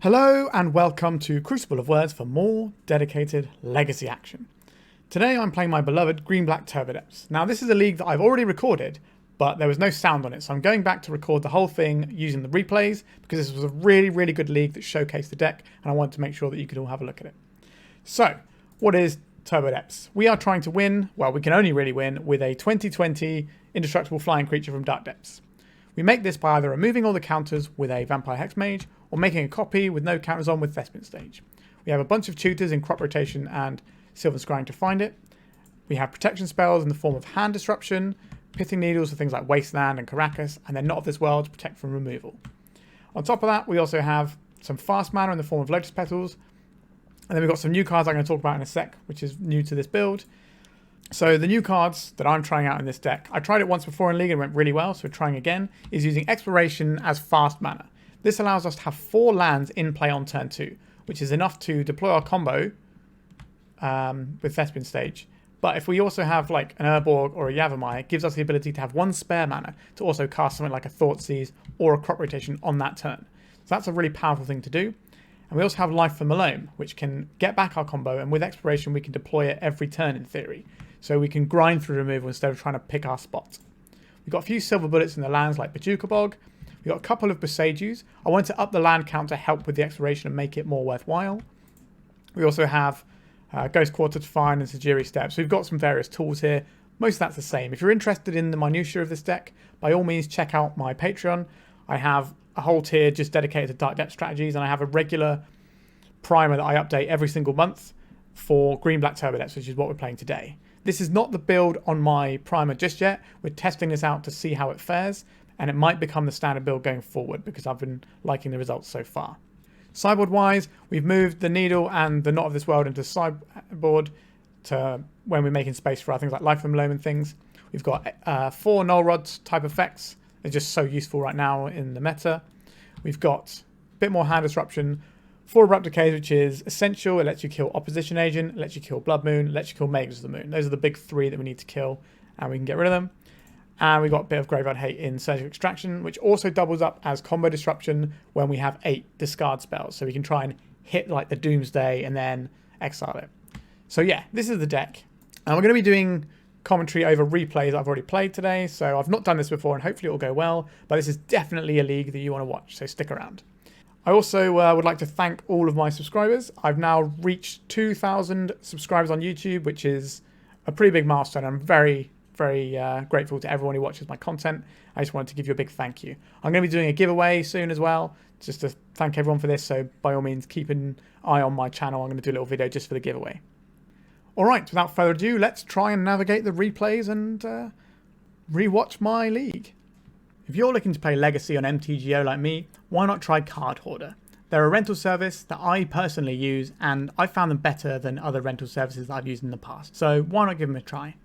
Hello and welcome to Crucible of Words for more dedicated legacy action. Today I'm playing my beloved Green-Black Turbodepths. Now this is a league that I've already recorded, but there was no sound on it, so I'm going back to record the whole thing using the replays because this was a really good league that showcased the deck and I wanted to make sure that you could all have a look at it. So, what is Turbodepths? We are trying to win, well we can only really win, with a 2020 indestructible flying creature from Dark Depths. We make this by either removing all the counters with a Vampire Hexmage or making a copy with no counters on with Thespian Stage. We have a bunch of tutors in Crop Rotation and Sylvan Scrying to find it. We have protection spells in the form of Hand Disruption, Pithing Needles for things like Wasteland and Caracas, and then Not of This World to protect from removal. On top of that, we also have some fast mana in the form of Lotus Petals, and then we've got some new cards I'm going to talk about in a sec, which is new to this build. So the new cards that I'm trying out in this deck, I tried it once before in League and it went really well, so we're trying again, is using Exploration as fast mana. This allows us to have 4 lands in play on turn 2, which is enough to deploy our combo with Thespian Stage. But if we also have like an Urborg or a Yavimaya, it gives us the ability to have 1 spare mana to also cast something like a Thoughtseize or a Crop Rotation on that turn. So that's a really powerful thing to do. And we also have Life from Loam, which can get back our combo, and with Exploration we can deploy it every turn in theory. So we can grind through removal instead of trying to pick our spot. We've got a few silver bullets in the lands like Bojuka Bog. We've got a couple of Boseijus. I wanted to up the land count to help with the exploration and make it more worthwhile. We also have Ghost Quarter to find and Sejiri Steppe. So we've got some various tools here. Most of that's the same. If you're interested in the minutiae of this deck, by all means check out my Patreon. I have a whole tier just dedicated to Dark Depth strategies, and I have a regular primer that I update every single month for Green-Black Turbodepths, which is what we're playing today. This is not the build on my primer just yet. We're testing this out to see how it fares, and it might become the standard build going forward because I've been liking the results so far. Sideboard-wise, we've moved the Needle and the Not of This World into sideboard to when we're making space for our things like Life from Loam and things. We've got 4 Null Rod type effects. They're just so useful right now in the meta. We've got a bit more Hand Disruption, 4 Abrupt Decays, which is essential. It lets you kill Opposition Agent, it lets you kill Blood Moon, it lets you kill Mages of the Moon. Those are the big 3 that we need to kill, and we can get rid of them. And we've got a bit of Graveyard Hate in Surgical Extraction, which also doubles up as Combo Disruption when we have 8 discard spells. So we can try and hit like the Doomsday and then exile it. So yeah, this is the deck. And we're going to be doing commentary over replays I've already played today. So I've not done this before and hopefully it will go well. But this is definitely a league that you want to watch, so stick around. I also would like to thank all of my subscribers. I've now reached 2,000 subscribers on YouTube, which is a pretty big milestone. I'm very grateful to everyone who watches my content. I just wanted to give you a big thank you. I'm going to be doing a giveaway soon as well, just to thank everyone for this. So by all means, keep an eye on my channel. I'm going to do a little video just for the giveaway. All right, without further ado, let's try and navigate the replays and rewatch my league. If you're looking to play Legacy on MTGO like me, why not try Card Hoarder? They're a rental service that I personally use, and I found them better than other rental services that I've used in the past. So why not give them a try?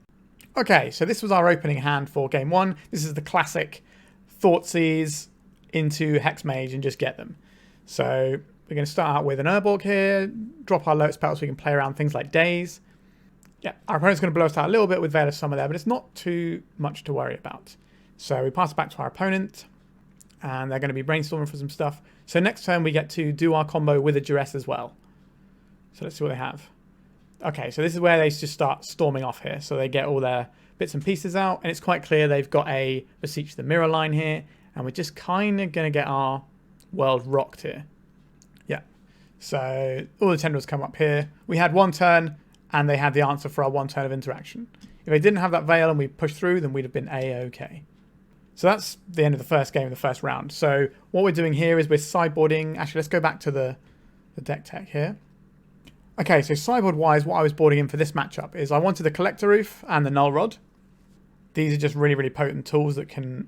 Okay, so this was our opening hand for game 1. This is the classic Thoughtseize into Hexmage and just get them. So we're going to start out with an Urborg here, drop our Lotus Petal so we can play around things like Daze. Yeah, our opponent's going to blow us out a little bit with Veil of Summer there, but it's not too much to worry about. So we pass it back to our opponent, and they're going to be brainstorming for some stuff. So next turn we get to do our combo with a Duress as well. So let's see what they have. Okay, so this is where they just start storming off here. So they get all their bits and pieces out, and it's quite clear they've got a Beseech the Mirror line here, and we're just kind of going to get our world rocked here. Yeah, so all the tendrils come up here. We had 1 turn, and they had the answer for our 1 turn of interaction. If they didn't have that Veil and we pushed through, then we'd have been A-okay. So that's the end of the first game of the first round. So what we're doing here is we're sideboarding. Actually, let's go back to the deck tech here. Okay, so sideboard-wise, what I was boarding in for this matchup is I wanted the Collector Ouphe and the Null Rod. These are just really potent tools that can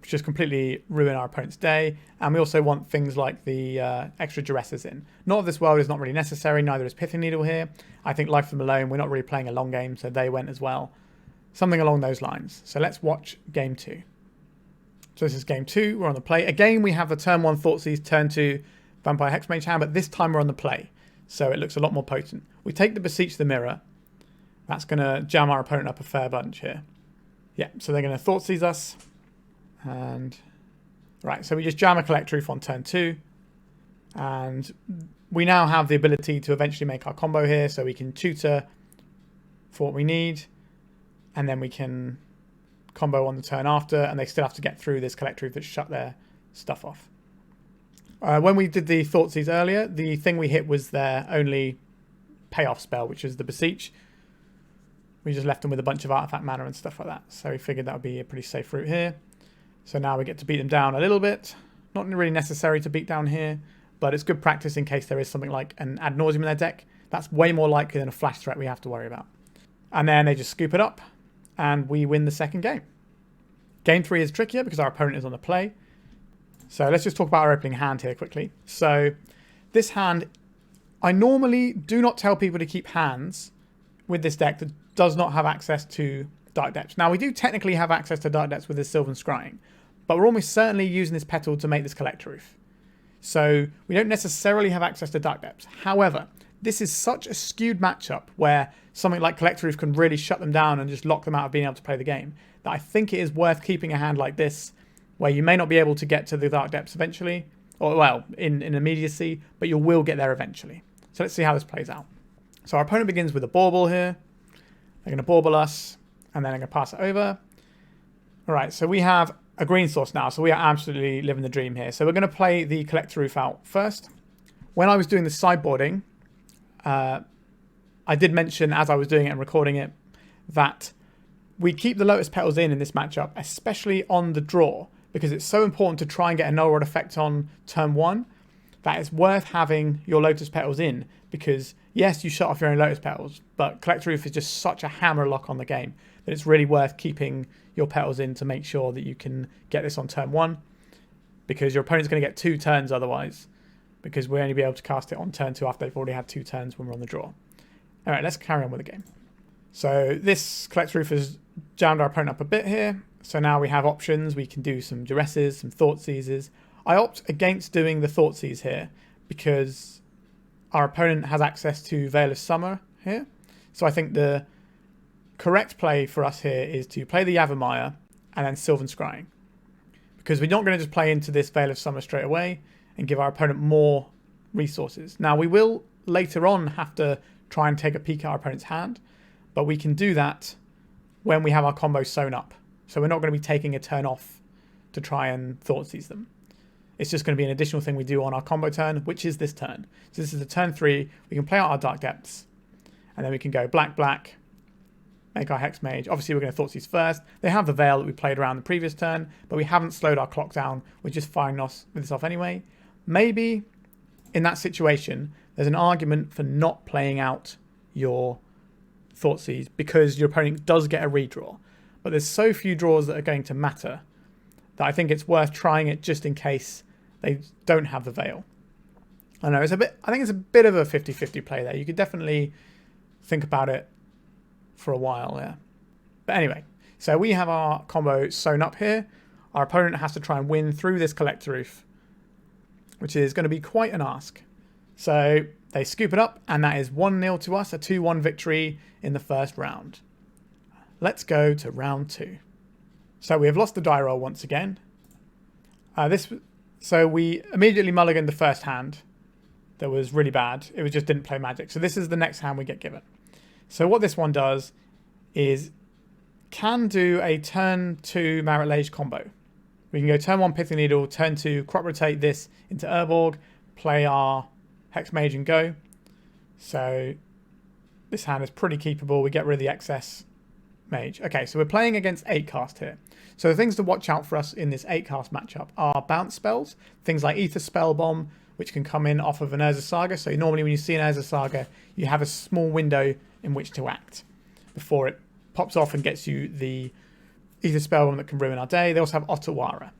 just completely ruin our opponent's day. And we also want things like the extra Duresses in. Not of This World is not really necessary, neither is Pithing Needle here. I think Life from Loam, we're not really playing a long game, so they went as well. Something along those lines. So let's watch game 2. So this is game 2, we're on the play. Again, we have the turn 1 Thoughtseize, turn 2 Vampire Hexmage hand, but this time we're on the play. So it looks a lot more potent. We take the Beseech the Mirror. That's going to jam our opponent up a fair bunch here. Yeah, so they're going to Thoughtseize us. And right, so we just jam a Collector Ouphe on turn 2. And we now have the ability to eventually make our combo here, so we can tutor for what we need, and then we can combo on the turn after, and they still have to get through this Collector Ouphe that shut their stuff off. When we did the Thoughtseize earlier, the thing we hit was their only payoff spell, which is the Boseiju. We just left them with a bunch of artifact mana and stuff like that, so we figured that would be a pretty safe route here. So now we get to beat them down a little bit. Not really necessary to beat down here, but it's good practice in case there is something like an Ad Nauseam in their deck. That's way more likely than a flash threat we have to worry about. And then they just scoop it up, and we win the second game. Game 3 is trickier because our opponent is on the play. So let's just talk about our opening hand here quickly. So this hand, I normally do not tell people to keep hands with this deck that does not have access to Dark Depths. Now we do technically have access to Dark Depths with this Sylvan Scrying, but we're almost certainly using this Petal to make this Collector Ouphe. So we don't necessarily have access to Dark Depths. However, this is such a skewed matchup where something like Collector Ouphe can really shut them down and just lock them out of being able to play the game, that I think it is worth keeping a hand like this, where you may not be able to get to the Dark Depths eventually, or well, in immediacy, but you will get there eventually. So let's see how this plays out. So our opponent begins with a Bauble here. They're going to Bauble us, and then I'm going to pass it over. All right, so we have a green source now, so we are absolutely living the dream here. So we're going to play the Collector Ouphe out first. When I was doing the sideboarding, I did mention as I was doing it and recording it that we keep the Lotus Petals in this matchup, especially on the draw, because it's so important to try and get a Null Rod effect on turn 1 that it's worth having your Lotus Petals in, because yes, you shut off your own Lotus Petals, but Collector Ouphe is just such a hammer lock on the game that it's really worth keeping your Petals in to make sure that you can get this on turn 1, because your opponent's going to get 2 turns otherwise, because we'll only be able to cast it on turn 2 after they've already had 2 turns when we're on the draw. Alright, let's carry on with the game. So this Collector Ouphe has jammed our opponent up a bit here. So now we have options. We can do some Duresses, some Thoughtseizes. I opt against doing the Thoughtseize here because our opponent has access to Veil of Summer here. So I think the correct play for us here is to play the Yavimaya and then Sylvan Scrying, because we're not going to just play into this Veil of Summer straight away and give our opponent more resources. Now we will later on have to try and take a peek at our opponent's hand, but we can do that when we have our combo sewn up. So we're not going to be taking a turn off to try and Thoughtseize them. It's just going to be an additional thing we do on our combo turn, which is this turn. So this is the turn 3. We can play out our Dark Depths, and then we can go black, black, make our Hexmage. Obviously, we're going to Thoughtseize first. They have the Veil that we played around the previous turn, but we haven't slowed our clock down. We're just firing this off anyway. Maybe in that situation, there's an argument for not playing out your Thoughtseize because your opponent does get a redraw. But there's so few draws that are going to matter that I think it's worth trying it just in case they don't have the Veil. I know I think it's a bit of a 50-50 play there. You could definitely think about it for a while there. But anyway, so we have our combo sewn up here. Our opponent has to try and win through this Collector Ouphe, which is going to be quite an ask. So they scoop it up, and that is 1-0 to us, a 2-1 victory in the first round. Let's go to round 2. So we have lost the die roll once again. So we immediately mulliganed the first hand. That was really bad. It was just didn't play magic. So this is the next hand we get given. So what this one does is can do a turn 2 Marit Lage combo. We can go turn 1 Pithing Needle, turn 2 crop rotate this into Urborg, play our Hexmage and go. So this hand is pretty keepable. We get rid of the excess mage. Okay, so we're playing against 8 cast here. So the things to watch out for us in this 8 cast matchup are bounce spells, things like Ether Spell Bomb, which can come in off of an Urza Saga. So normally when you see an Urza Saga, you have a small window in which to act before it pops off and gets you the Ether Spell Bomb that can ruin our day. They also have Otawara.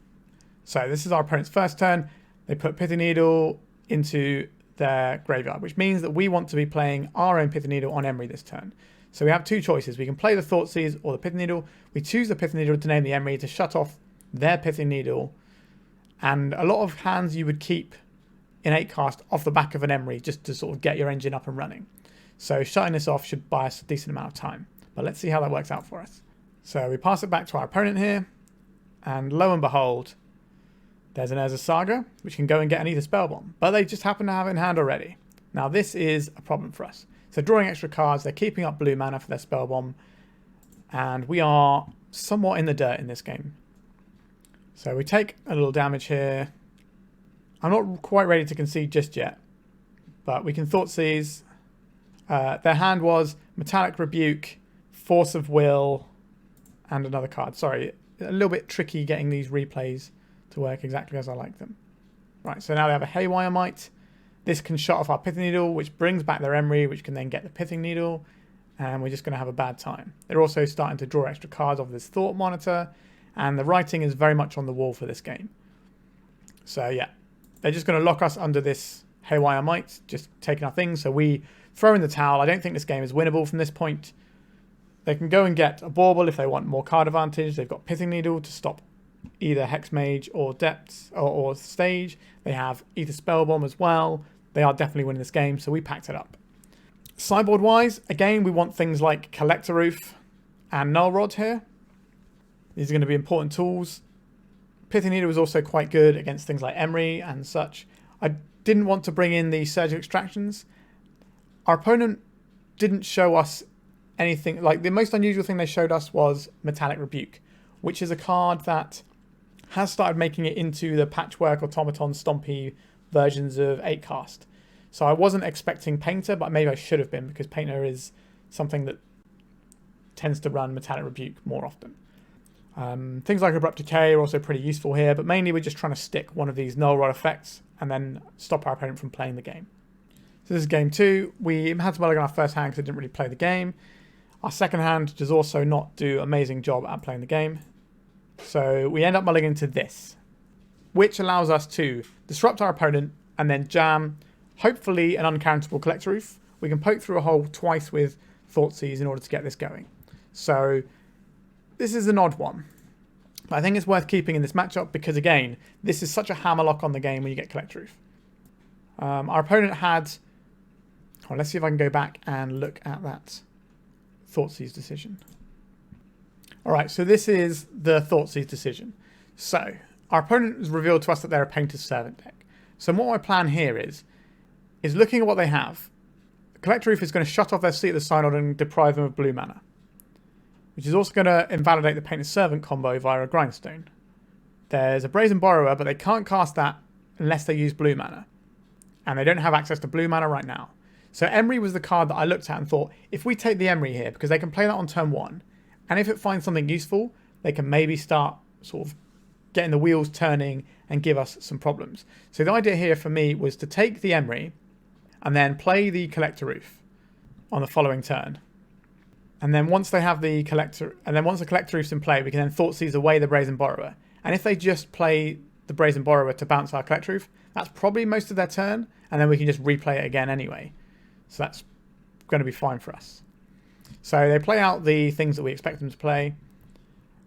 So this is our opponent's first turn. They put Pithing Needle into their graveyard, which means that we want to be playing our own Pithing Needle on Emery this turn. So we have 2 choices. We can play the Thoughtseize or the Pithing Needle. We choose the Pithing Needle to name the Emery to shut off their Pithing Needle. And a lot of hands you would keep in 8 cast off the back of an Emery just to sort of get your engine up and running. So shutting this off should buy us a decent amount of time. But let's see how that works out for us. So we pass it back to our opponent here. And lo and behold, There's an Urza Saga, which can go and get an Ether Spellbomb, but they just happen to have it in hand already. Now this is a problem for us. So drawing extra cards, they're keeping up blue mana for their Spellbomb, and we are somewhat in the dirt in this game. So we take a little damage here. I'm not quite ready to concede just yet, but we can Thoughtseize. Their hand was Metallic Rebuke, Force of Will, and another card. Sorry, a little bit tricky getting these replays to work exactly as I like them. Right, so now they have a Yawgmoth. This can shut off our Pithing Needle, which brings back their Emery, which can then get the Pithing Needle, and we're just going to have a bad time. They're also starting to draw extra cards off this Thought Monitor, and the writing is very much on the wall for this game. So yeah, they're just going to lock us under this Yawgmoth, just taking our things. So we throw in the towel. I don't think this game is winnable from this point. They can go and get a Bauble if they want more card advantage. They've got Pithing Needle to stop either Hexmage or Depths or Stage. They have Ether Spellbomb as well. They are definitely winning this game, so we packed it up. Sideboard-wise, again, we want things like Collector Ouphe and Null Rod here. These are going to be important tools. Pithing Needle is also quite good against things like Emery and such. I didn't want to bring in the Surgical Extractions. Our opponent didn't show us anything. Like, the most unusual thing they showed us was Metallic Rebuke, which is a card that has started making it into the Patchwork, Automaton, Stompy versions of 8cast. So I wasn't expecting Painter, but maybe I should have been, because Painter is something that tends to run Metallic Rebuke more often. Things like Abrupt Decay are also pretty useful here, but mainly we're just trying to stick one of these Null Rod effects and then stop our opponent from playing the game. So this is game 2. We had to mulligan our first hand because it didn't really play the game. Our second hand does also not do an amazing job at playing the game. So we end up mulliganing to this, which allows us to disrupt our opponent and then jam, hopefully, an uncountable Collector Ouphe. We can poke through a hole twice with Thoughtseize in order to get this going. So this is an odd one. But I think it's worth keeping in this matchup because, again, this is such a hammerlock on the game when you get Collector Ouphe. Our opponent had... Oh, let's see if I can go back and look at that Thoughtseize decision. Alright, so this is the Thoughtseize decision. So, our opponent has revealed to us that they're a Painter's Servant deck. So what my plan here is looking at what they have. Collector Ouphe is going to shut off their Seat of the Synod and deprive them of blue mana, which is also going to invalidate the Painter's Servant combo via a Grindstone. There's a Brazen Borrower, but they can't cast that unless they use blue mana. And they don't have access to blue mana right now. So Emery was the card that I looked at and thought, if we take the Emery here, because they can play that on turn 1, and if it finds something useful, they can maybe start sort of getting the wheels turning and give us some problems. So the idea here for me was to take the Emery and then play the Collector Ouphe on the following turn. And then once they have the Collector, and then once the Collector Ouph's in play, we can then Thoughtseize away the Brazen Borrower. And if they just play the Brazen Borrower to bounce our Collector Ouphe, that's probably most of their turn, and then we can just replay it again anyway. So that's going to be fine for us. So they play out the things that we expect them to play.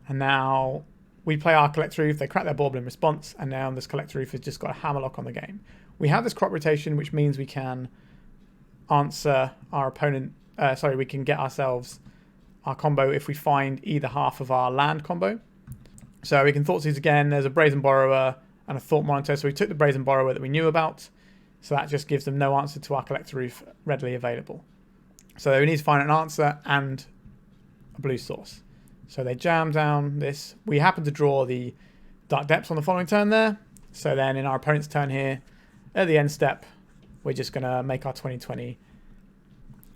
And now we play our Collector Ouphe. They crack their Bauble in response. And now this Collector Ouphe has just got a hammerlock on the game. We have this crop rotation, which means we can answer our opponent. We can get ourselves our combo if we find either half of our land combo. So we can Thoughtseize again. There's a Brazen Borrower and a Thought Monitor. So we took the Brazen Borrower that we knew about. So that just gives them no answer to our Collector Ouphe readily available. So we need to find an answer and a blue source. So they jam down this. We happen to draw the Dark Depths on the following turn there. So then in our opponent's turn here, at the end step, we're just going to make our 2020.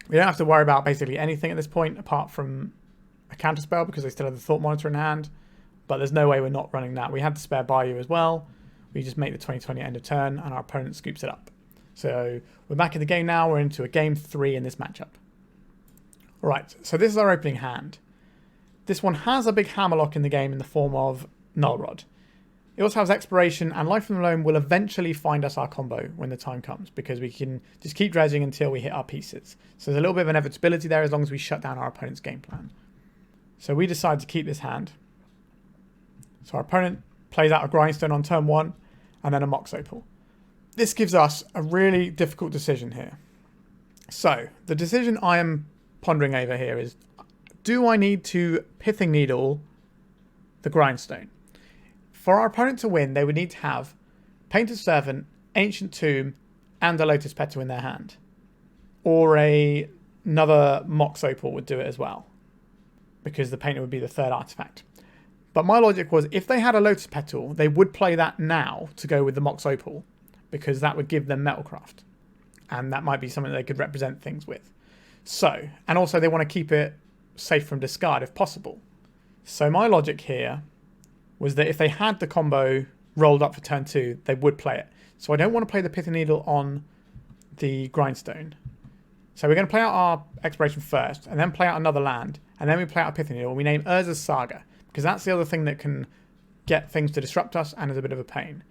We don't have to worry about basically anything at this point apart from a counterspell because they still have the Thought Monitor in hand. But there's no way we're not running that. We had to spare Bayou as well. We just make the 2020 end of turn and our opponent scoops it up. So we're back in the game now. We're into a game 3 in this matchup. Alright, so this is our opening hand. This one has a big hammerlock in the game in the form of Null Rod. It also has Exploration, and Life from the Loam will eventually find us our combo when the time comes, because we can just keep dredging until we hit our pieces. So there's a little bit of inevitability there as long as we shut down our opponent's game plan. So we decide to keep this hand. So our opponent plays out a Grindstone on turn 1, and then a Mox Opal. This gives us a really difficult decision here. So the decision I am pondering over here is, do I need to Pithing Needle the Grindstone? For our opponent to win, they would need to have Painted Servant, Ancient Tomb, and a Lotus Petal in their hand. Or another Mox Opal would do it as well, because the Painter would be the third artifact. But my logic was, if they had a Lotus Petal, they would play that now to go with the Mox Opal, because that would give them Metalcraft. And that might be something they could represent things with. So, and also they want to keep it safe from discard if possible. So my logic here was that if they had the combo rolled up for turn 2, they would play it. So I don't want to play the Pithing Needle on the Grindstone. So we're going to play out our Exploration first, and then play out another land, and then we play out a Pithing Needle, and we name Urza's Saga, because that's the other thing that can get things to disrupt us and is a bit of a pain.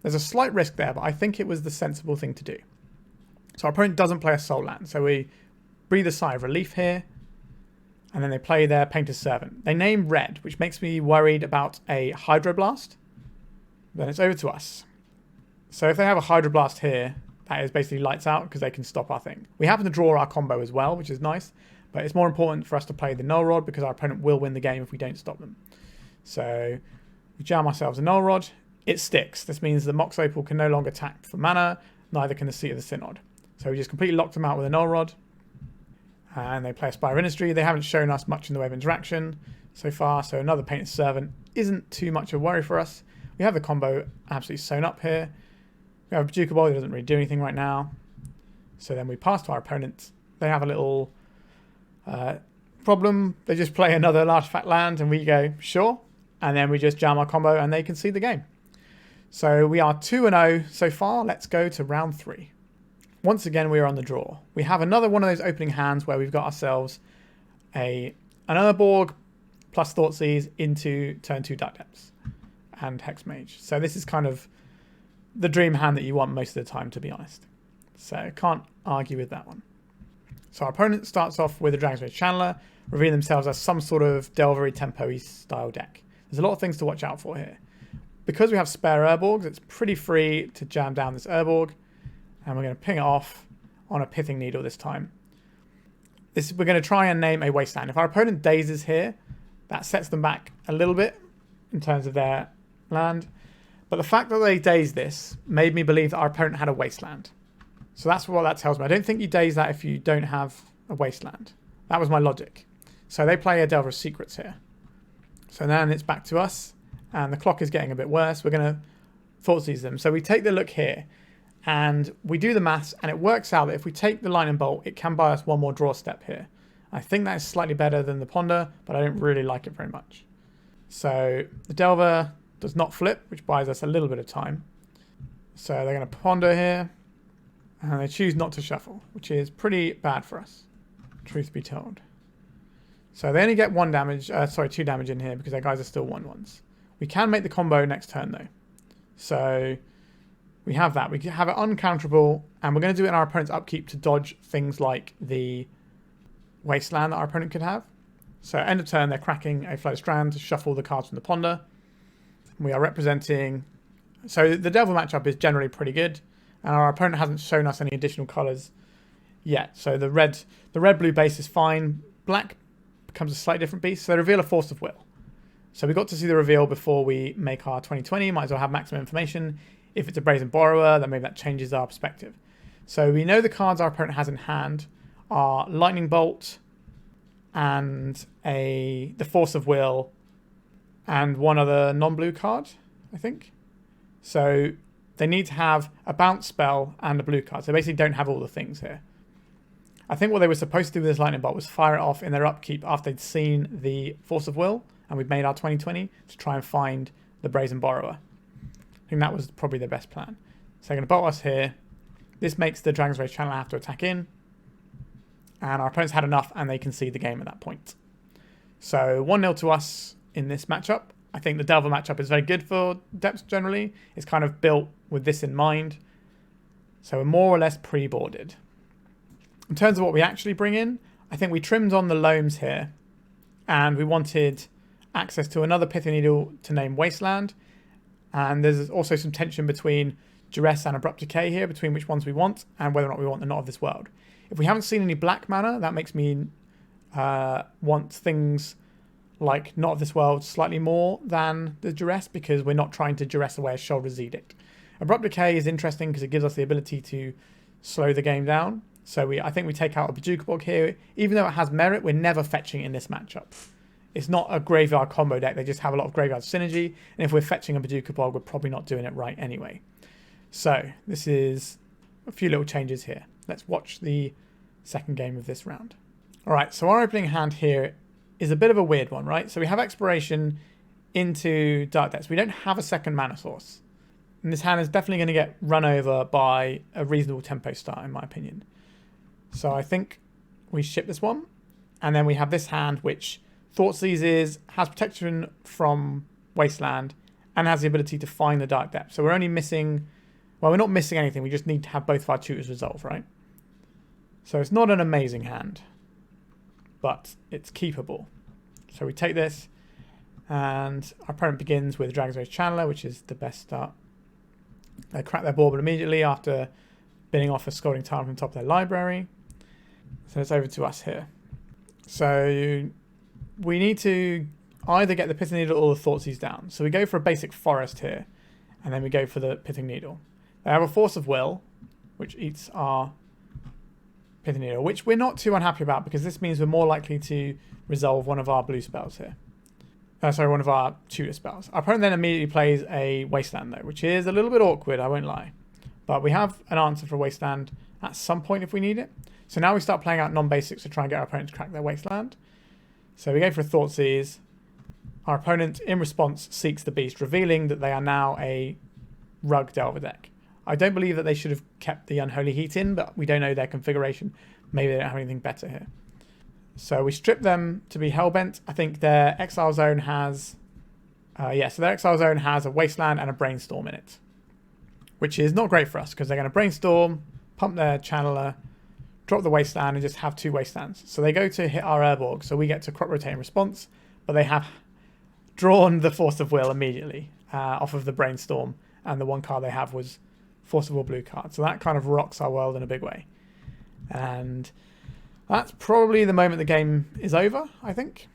There's a slight risk there, but I think it was the sensible thing to do. So our opponent doesn't play a Soul Land, so we breathe a sigh of relief here, and then they play their Painter's Servant. They name red, which makes me worried about a Hydroblast. Then it's over to us. So if they have a Hydroblast here, that is basically lights out because they can stop our thing. We happen to draw our combo as well, which is nice, but it's more important for us to play the Null Rod because our opponent will win the game if we don't stop them. So we jam ourselves a Null Rod. It sticks. This means the Mox Opal can no longer tap for mana, neither can the Seat of the Synod. So we just completely locked them out with a Null Rod. And they play a Spire of Industry. They haven't shown us much in the way of interaction so far, so another Painted Servant isn't too much of a worry for us. We have the combo absolutely sewn up here. We have a Bojuka Bog that doesn't really do anything right now. So then we pass to our opponent. They have a little problem. They just play another artifact land and we go, sure. And then we just jam our combo and they can see the game. So we are 2-0 so far. Let's go to round 3. Once again, we are on the draw. We have another one of those opening hands where we've got ourselves an Urborg plus Thoughtseize into turn 2 Dark Depths and Hexmage. So this is kind of the dream hand that you want most of the time, to be honest. So can't argue with that one. So our opponent starts off with a Dragon's Rage Channeler, revealing themselves as some sort of Delvery Tempo style deck. There's a lot of things to watch out for here. Because we have spare Urborgs, it's pretty free to jam down this Urborg. And we're going to ping it off on a Pithing Needle this time. We're going to try and name a Wasteland. If our opponent dazes here, that sets them back a little bit in terms of their land. But the fact that they dazed this made me believe that our opponent had a Wasteland. So that's what that tells me. I don't think you daze that if you don't have a Wasteland. That was my logic. So they play a Delver of Secrets here. So then it's back to us. And the clock is getting a bit worse. We're going to Thoughtseize them. So we take the look here. And we do the maths, and it works out that if we take the Lightning Bolt, it can buy us one more draw step here. I think that is slightly better than the Ponder, but I don't really like it very much. So the Delver does not flip, which buys us a little bit of time. So they're going to Ponder here, and they choose not to shuffle, which is pretty bad for us, truth be told. So they only get 2 damage in here because their guys are still 1/1s. We can make the combo next turn though. So we have that. We have it uncounterable, and we're going to do it in our opponent's upkeep to dodge things like the Wasteland that our opponent could have. So end of turn, they're cracking a Float Strand to shuffle the cards from the Ponder. We are representing... So the Delver matchup is generally pretty good, and our opponent hasn't shown us any additional colours yet. So the red-blue base is fine. Black becomes a slightly different beast. So they reveal a Force of Will. So we got to see the reveal before we make our 2020. Might as well have maximum information. If it's a Brazen Borrower, then maybe that changes our perspective. So we know the cards our opponent has in hand are Lightning Bolt and the Force of Will and one other non-blue card, I think. So they need to have a bounce spell and a blue card. So they basically don't have all the things here. I think what they were supposed to do with this Lightning Bolt was fire it off in their upkeep after they'd seen the Force of Will, and we've made our 2020 to try and find the Brazen Borrower. I think that was probably the best plan. So they're going to bolt us here. This makes the Dragon's Rage Channeler have to attack in. And our opponent's had enough and they can see the game at that point. So 1-0 to us in this matchup. I think the Delver matchup is very good for Depths generally. It's kind of built with this in mind. So we're more or less pre-boarded. In terms of what we actually bring in, I think we trimmed on the Loams here. And we wanted access to another Pithing Needle to name Wasteland. And there's also some tension between Duress and Abrupt Decay here, between which ones we want and whether or not we want the Not of This World. If we haven't seen any black mana, that makes me want things like Not of This World slightly more than the Duress because we're not trying to Duress away a Shoulder's Edict. Abrupt Decay is interesting because it gives us the ability to slow the game down. So I think we take out a Bojuka Bog here. Even though it has merit, we're never fetching in this matchup. It's not a graveyard combo deck. They just have a lot of graveyard synergy. And if we're fetching a Bojuka Bog, we're probably not doing it right anyway. So this is a few little changes here. Let's watch the second game of this round. All right, so our opening hand here is a bit of a weird one, right? So we have Exploration into Dark Depths. We don't have a second mana source. And this hand is definitely going to get run over by a reasonable tempo start, in my opinion. So I think we ship this one. And then we have this hand, which Thoughtseizes, has protection from Wasteland, and has the ability to find the Dark Depths. So we're only missing... Well, we're not missing anything. We just need to have both of our tutors resolve, right? So it's not an amazing hand, but it's keepable. So we take this, and our opponent begins with Dragon's Rage Channeler, which is the best start. They crack their board immediately after binning off a Scalding Tarn from the top of their library. So it's over to us here. So we need to either get the Pithing Needle or the Thoughtseize down. So we go for a basic Forest here, and then we go for the Pithing Needle. They have a Force of Will, which eats our Pithing Needle, which we're not too unhappy about because this means we're more likely to resolve one of our blue spells here. Sorry, one of our tutor spells. Our opponent then immediately plays a Wasteland, though, which is a little bit awkward, I won't lie. But we have an answer for Wasteland at some point if we need it. So now we start playing out non-basics to try and get our opponent to crack their Wasteland. So we go for a Thoughtseize. Our opponent, in response, seeks the Beast, revealing that they are now a Rug Delver deck. I don't believe that they should have kept the Unholy Heat in, but we don't know their configuration. Maybe they don't have anything better here. So we strip them to be Hellbent. I think their Exile Zone has... so their Exile Zone has a Wasteland and a Brainstorm in it. Which is not great for us, because they're going to Brainstorm, pump their Channeler, drop the Wasteland, and just have two Wastelands. So they go to hit our Urborg, so we get to Crop Rotate in response, but they have drawn the Force of Will immediately off of the Brainstorm, and the one card they have was Force of Will blue card. So that kind of rocks our world in a big way. And that's probably the moment the game is over, I think.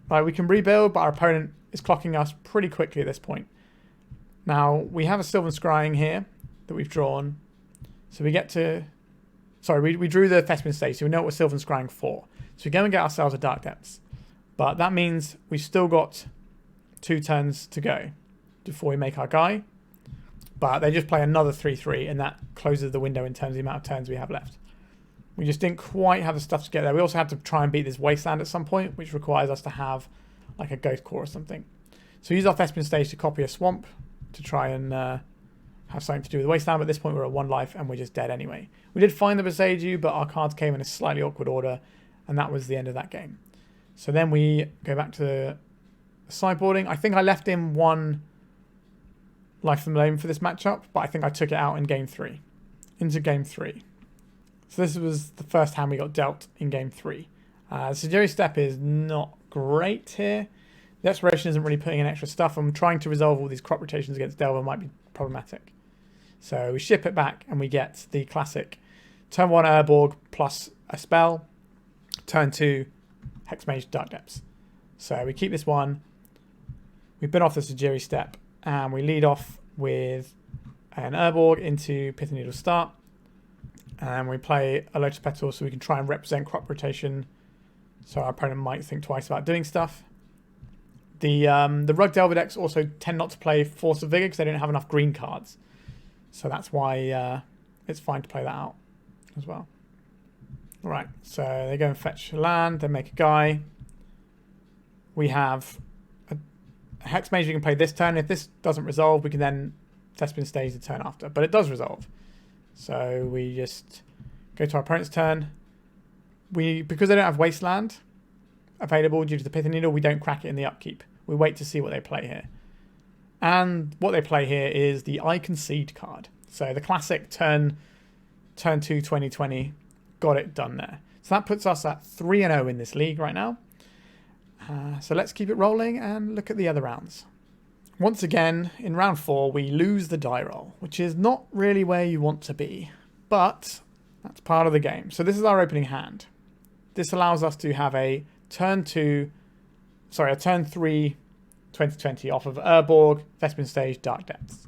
Like, we can rebuild, but our opponent is clocking us pretty quickly at this point. Now, we have a Sylvan Scrying here that we've drawn. So we get to... Sorry, we drew the Thespian stage, so we know what we're Sylvan Scrying for. So we go and get ourselves a Dark Depths. But that means we've still got 2 turns to go before we make our guy. But they just play another 3-3, and that closes the window in terms of the amount of turns we have left. We just didn't quite have the stuff to get there. We also had to try and beat this Wasteland at some point, which requires us to have like a Ghost Core or something. So we use our Thespian stage to copy a Swamp to try and have something to do with the Wasteland. But at this point, we're at 1 life, and we're just dead anyway. We did find the Boseiju, but our cards came in a slightly awkward order, and that was the end of that game. So then we go back to the sideboarding. I think I left in 1 life from Loam for this matchup, but I think I took it out in game 3. Into game 3. So this was the first hand we got dealt in game 3. Sejiri Steppe is not great here. The Exploration isn't really putting in extra stuff. I'm trying to resolve all these crop rotations against Delver might be problematic. So we ship it back and we get the classic turn 1 Urborg plus a spell, turn 2 Hexmage Dark Depths. So we keep this one. We've been off the Sejiri Steppe and we lead off with an Urborg into Pithing Needle start. And we play a Lotus Petal so we can try and represent crop rotation. So our opponent might think twice about doing stuff. The Rug Delver decks also tend not to play Force of Vigor because they don't have enough green cards. So that's why it's fine to play that out as well. Alright, so they go and fetch land, they make a guy. We have a Hexmage we can play this turn. If this doesn't resolve, we can then Thespian stage the turn after. But it does resolve. So we just go to our opponent's turn. Because they don't have Wasteland available due to the Pithing Needle, we don't crack it in the upkeep. We wait to see what they play here. And what they play here is the I Concede card. So the classic turn 2 2020, got it done there. So that puts us at 3-0 in this league right now. So let's keep it rolling and look at the other rounds. Once again, in round 4, we lose the die roll, which is not really where you want to be, but that's part of the game. So this is our opening hand. This allows us to have a turn 2 sorry, a turn 3 2020 off of Urborg, Thespian Stage, Dark Depths.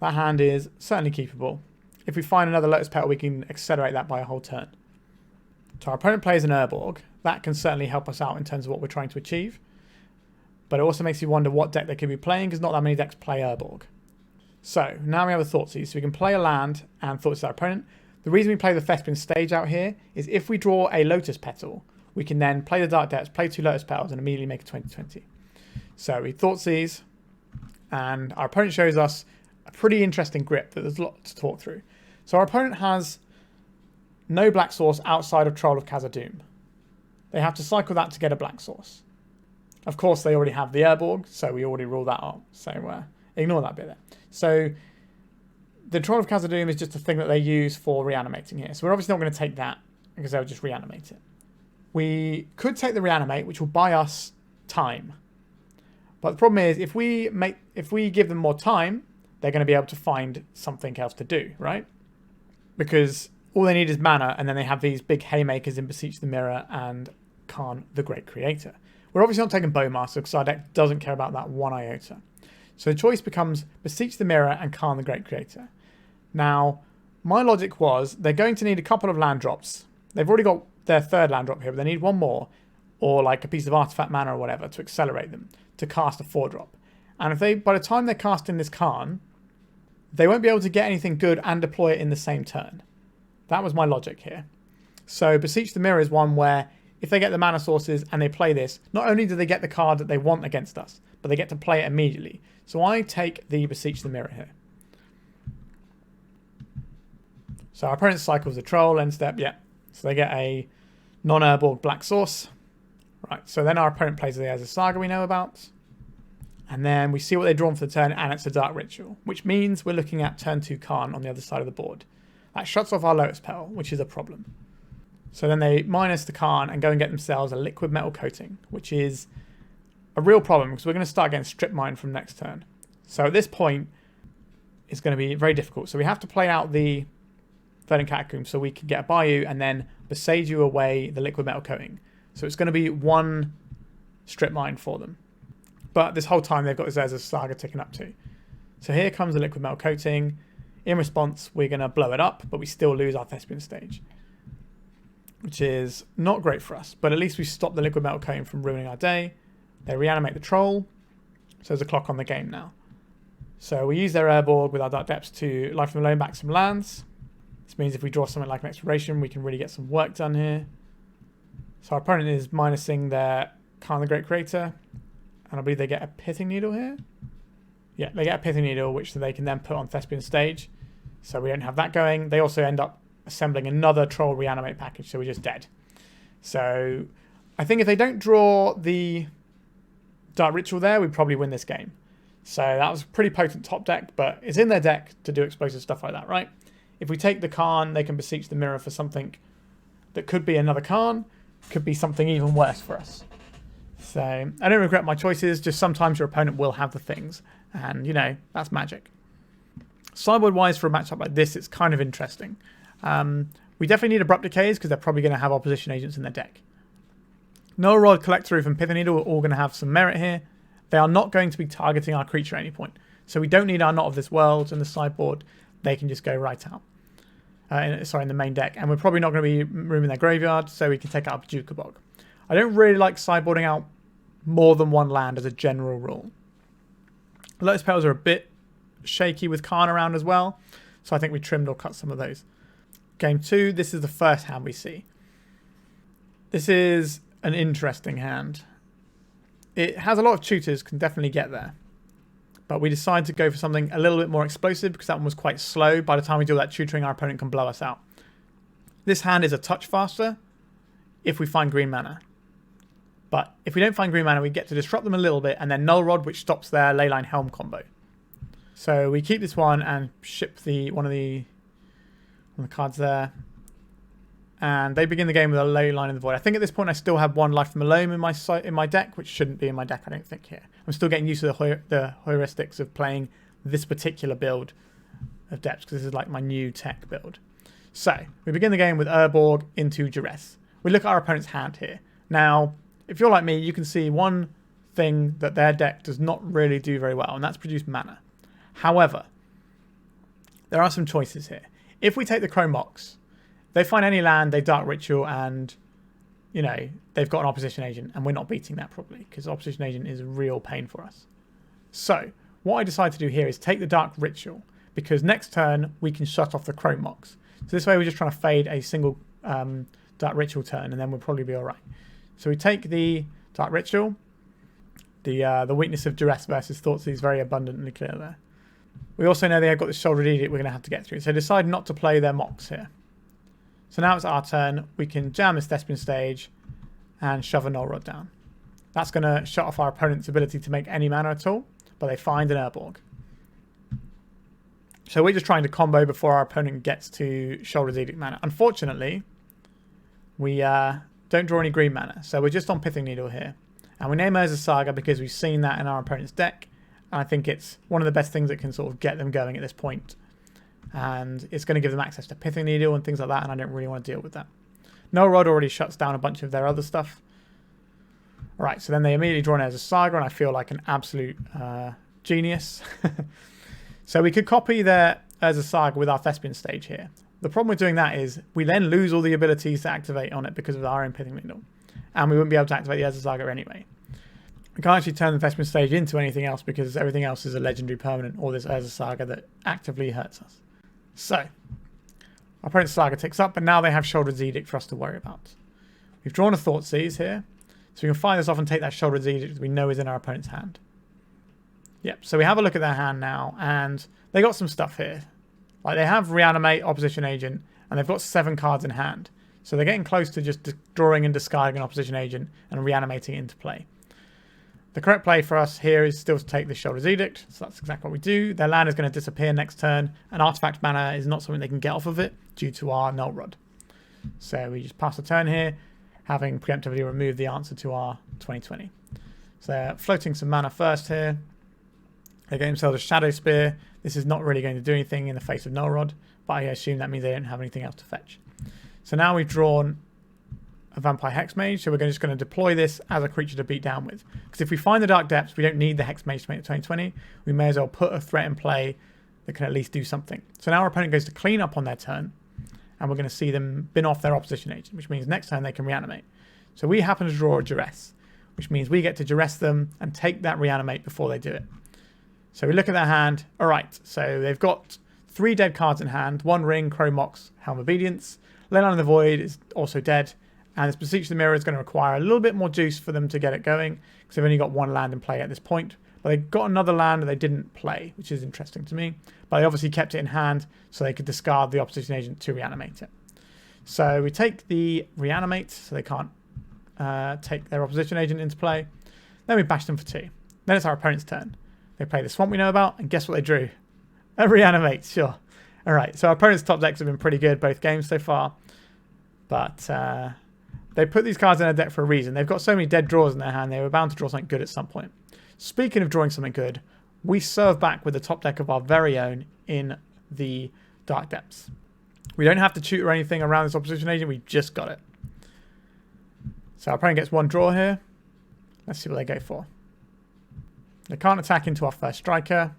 That hand is certainly keepable. If we find another Lotus Petal, we can accelerate that by a whole turn. So our opponent plays an Urborg. That can certainly help us out in terms of what we're trying to achieve. But it also makes you wonder what deck they could be playing, because not that many decks play Urborg. So now we have a Thoughtseize. So we can play a land and Thoughtseize our opponent. The reason we play the Thespian Stage out here is if we draw a Lotus Petal, we can then play the Dark Depths, play 2 Lotus Petals, and immediately make a 2020. So we Thoughtseize, and our opponent shows us a pretty interesting grip that there's a lot to talk through. So our opponent has no black source outside of Troll of Khazad-dûm. They have to cycle that to get a black source. Of course, they already have the Urborg, so we already ruled that out. So ignore that bit there. So the Troll of Khazad-dûm is just a thing that they use for reanimating here. So we're obviously not going to take that because they'll just reanimate it. We could take the reanimate, which will buy us time. But the problem is, if we give them more time, they're going to be able to find something else to do, right? Because all they need is mana, and then they have these big haymakers in Beseech the Mirror and Khan the Great Creator. We're obviously not taking Bowmaster because our deck doesn't care about that one iota. So the choice becomes Beseech the Mirror and Khan the Great Creator. Now, my logic was they're going to need a couple of land drops. They've already got their third land drop here, but they need one more, or like a piece of artifact mana or whatever to accelerate them to cast a 4-drop. And if they, by the time they're casting this Khan, they won't be able to get anything good and deploy it in the same turn. That was my logic here. So Beseech the Mirror is one where if they get the mana sources and they play this, not only do they get the card that they want against us, but they get to play it immediately. So I take the Beseech the Mirror here. So our opponent cycles the Troll, end step, yeah. So they get a non-Urborg black source. Right, so then our opponent plays the Azure Saga we know about. And then we see what they've drawn for the turn, and it's a Dark Ritual, which means we're looking at turn 2 Khan on the other side of the board. That shuts off our Lotus Petal, which is a problem. So then they minus the Khan and go and get themselves a Liquid Metal Coating, which is a real problem because we're going to start getting Strip Mine from next turn. So at this point, it's going to be very difficult. So we have to play out the Verdant Catacombs so we can get a Bayou and then Boseiju away the Liquid Metal Coating. So it's going to be one Strip Mine for them. But this whole time they've got Azure Saga ticking up too. So here comes the Liquid Metal Coating. In response, we're going to blow it up, but we still lose our Thespian Stage, which is not great for us. But at least we stop the Liquid Metal Coating from ruining our day. They reanimate the Troll, so there's a clock on the game now. So we use their Urborg with our Dark Depths to Life from the Loam back some lands. This means if we draw something like an Exploration, we can really get some work done here. So our opponent is minusing their Khan the Great Creator, and I believe they get a Pithing Needle here. Yeah, they get a Pithing Needle, which they can then put on Thespian Stage. So we don't have that going. They also end up assembling another Troll Reanimate package, so we're just dead. So I think if they don't draw the Dark Ritual there, we probably win this game. So that was a pretty potent top deck, but it's in their deck to do explosive stuff like that, right? If we take the Khan, they can Beseech the Mirror for something that could be another Khan, could be something even worse for us. So I don't regret my choices, just sometimes your opponent will have the things. And, you know, that's magic. Sideboard-wise, for a matchup like this, it's kind of interesting. We definitely need Abrupt Decays because they're probably going to have opposition agents in their deck. Null Rod, Collector Ouphe, and Pithing Needle are all going to have some merit here. They are not going to be targeting our creature at any point. So we don't need our Not of This World in the sideboard. They can just go right out. In the main deck. And we're probably not going to be rooming their graveyard, so we can take out Bojuka Bog. I don't really like sideboarding out more than one land as a general rule. Lotus Petals are a bit shaky with Khan around as well, so I think we trimmed or cut some of those. Game 2, this is the first hand we see. This is an interesting hand. It has a lot of tutors, can definitely get there. But we decided to go for something a little bit more explosive because that one was quite slow. By the time we do that tutoring, our opponent can blow us out. This hand is a touch faster if we find green mana. But if we don't find green mana, we get to disrupt them a little bit and then Null Rod, which stops their Leyline Helm combo. So we keep this one and ship one of the cards there. And they begin the game with a Leyline in the Void. I think at this point I still have one Life from the Loam in my deck, which shouldn't be in my deck, I don't think, here. I'm still getting used to the heuristics of playing this particular build of Depths, because this is like my new tech build. So, we begin the game with Urborg into Duress. We look at our opponent's hand here. Now, if you're like me, you can see one thing that their deck does not really do very well, and that's produce mana. However, there are some choices here. If we take the Chrome Mox, they find any land, they Dark Ritual, and, you know, they've got an opposition agent, and we're not beating that properly, because opposition agent is a real pain for us. So, what I decide to do here is take the Dark Ritual, because next turn we can shut off the Chrome Mox. So this way we're just trying to fade a single Dark Ritual turn, and then we'll probably be alright. So we take the Dark Ritual. The weakness of Duress versus Thoughtseize is very abundantly clear there. We also know they have got the Shouldered Edict we're going to have to get through. So decide not to play their Mox here. So now it's our turn. We can jam this Thespian stage and shove a Null Rod down. That's going to shut off our opponent's ability to make any mana at all, but they find an Urborg. So we're just trying to combo before our opponent gets to Shouldered Edict mana. Unfortunately, we don't draw any green mana, so we're just on Pithing Needle here. And we name it as a Saga because we've seen that in our opponent's deck. And I think it's one of the best things that can sort of get them going at this point. And it's going to give them access to Pithing Needle and things like that, and I don't really want to deal with that. Null Rod already shuts down a bunch of their other stuff. Alright, so then they immediately draw in as a Saga, and I feel like an absolute genius. So we could copy their as a Saga with our Thespian stage here. The problem with doing that is we then lose all the abilities to activate on it because of our own Pithing Needle. And we wouldn't be able to activate the Ezra Saga anyway. We can't actually turn the Thespian stage into anything else because everything else is a legendary permanent or this Ezra Saga that actively hurts us. So, our opponent's Saga ticks up, but now they have Shouldered Edict for us to worry about. We've drawn a Thoughtseize here, so we can fire this off and take that Shouldered Edict that we know is in our opponent's hand. Yep, so we have a look at their hand now, and they got some stuff here. Like, they have Reanimate, Opposition Agent, and they've got 7 cards in hand. So they're getting close to just drawing and discarding an opposition agent and reanimating it into play. The correct play for us here is still to take the Shouldered Edict, so that's exactly what we do. Their land is going to disappear next turn, and artifact mana is not something they can get off of it due to our Null Rod. So we just pass the turn here, having preemptively removed the answer to our 2020. So they're floating some mana first here. They get themselves a Shadow Spear. This is not really going to do anything in the face of Null Rod, but I assume that means they don't have anything else to fetch. So now we've drawn a Vampire Hexmage, so we're just going to deploy this as a creature to beat down with. Because if we find the Dark Depths, we don't need the Hexmage to make the 2020. We may as well put a threat in play that can at least do something. So now our opponent goes to clean up on their turn, and we're going to see them bin off their opposition agent, which means next turn they can reanimate. So we happen to draw a Duress, which means we get to Duress them and take that reanimate before they do it. So we look at their hand. All right, so they've got 3 dead cards in hand, 1 Ring, Chrome Mox, Helm of Obedience. Leyline of the Void is also dead, and this Beseech the Mirror is going to require a little bit more juice for them to get it going, because they've only got 1 land in play at this point. But they got another land that they didn't play, which is interesting to me. But they obviously kept it in hand, so they could discard the opposition agent to reanimate it. So we take the reanimate, so they can't take their opposition agent into play. Then we bash them for 2. Then it's our opponent's turn. They play the Swamp we know about, and guess what they drew? A reanimate, sure. Alright, so our opponent's top decks have been pretty good both games so far. But they put these cards in their deck for a reason. They've got so many dead draws in their hand, they were bound to draw something good at some point. Speaking of drawing something good, we serve back with the top deck of our very own in the Dark Depths. We don't have to tutor anything around this opposition agent, we've just got it. So our opponent gets 1 draw here. Let's see what they go for. They can't attack into our first striker.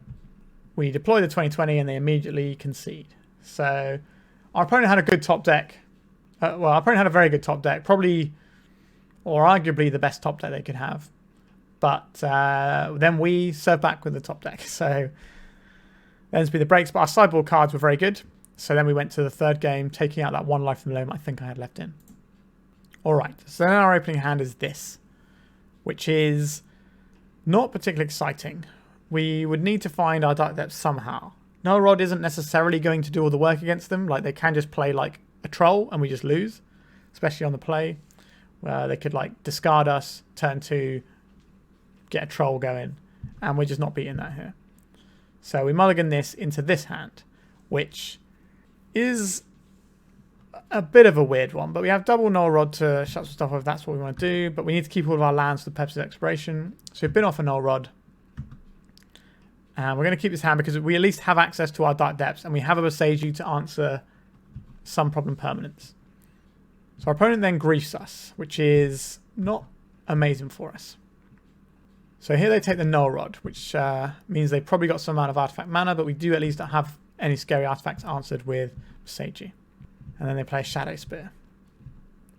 We deploy the 2020 and they immediately concede. So our opponent had a good top deck. Well, our opponent had a very good top deck. Probably, or arguably, the best top deck they could have. But then we serve back with the top deck. So ends be the breaks. But our sideboard cards were very good. So then we went to the 3rd game, taking out that 1 life from Loam I think I had left in. Alright, so then our opening hand is this, which is not particularly exciting. We would need to find our Dark Depths somehow. Null Rod isn't necessarily going to do all the work against them. Like, they can just play like a troll and we just lose, especially on the play, where they could like discard us, turn 2, get a troll going, and we're just not beating that here. So we mulligan this into this hand, which is a bit of a weird one, but we have double Null Rod to shut some stuff off if that's what we want to do, but we need to keep all of our lands for the purposes of exploration. So we've been off a Null Rod, and we're going to keep this hand because we at least have access to our Dark Depths, and we have a Boseiju to answer some problem permanents. So our opponent then griefs us, which is not amazing for us. So here they take the Null Rod, which means they've probably got some amount of artifact mana, but we do at least not have any scary artifacts answered with Boseiju. And then they play a Shadow Spear.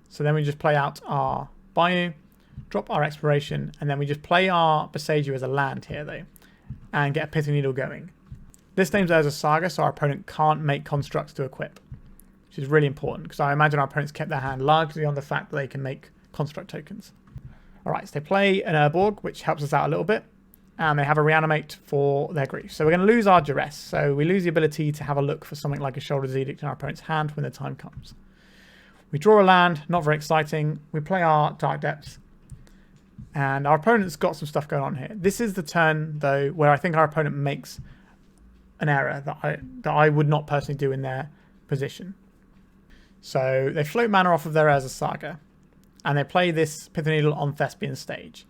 So then we just play out our Bayou, drop our Exploration, and then we just play our Boseiju as a land here, though, and get a Pithing Needle going. This names as a Saga, so our opponent can't make constructs to equip, which is really important, because I imagine our opponents kept their hand largely on the fact that they can make construct tokens. Alright, so they play an Urborg, which helps us out a little bit, and they have a Reanimate for their grief. So we're going to lose our Duress, so we lose the ability to have a look for something like a Shoulder's Edict in our opponent's hand when the time comes. We draw a land, not very exciting. We play our Dark Depths, and our opponent's got some stuff going on here. This is the turn, though, where I think our opponent makes an error that I would not personally do in their position. So they float mana off of their Urza Saga, and they play this Pithing Needle on Thespian stage,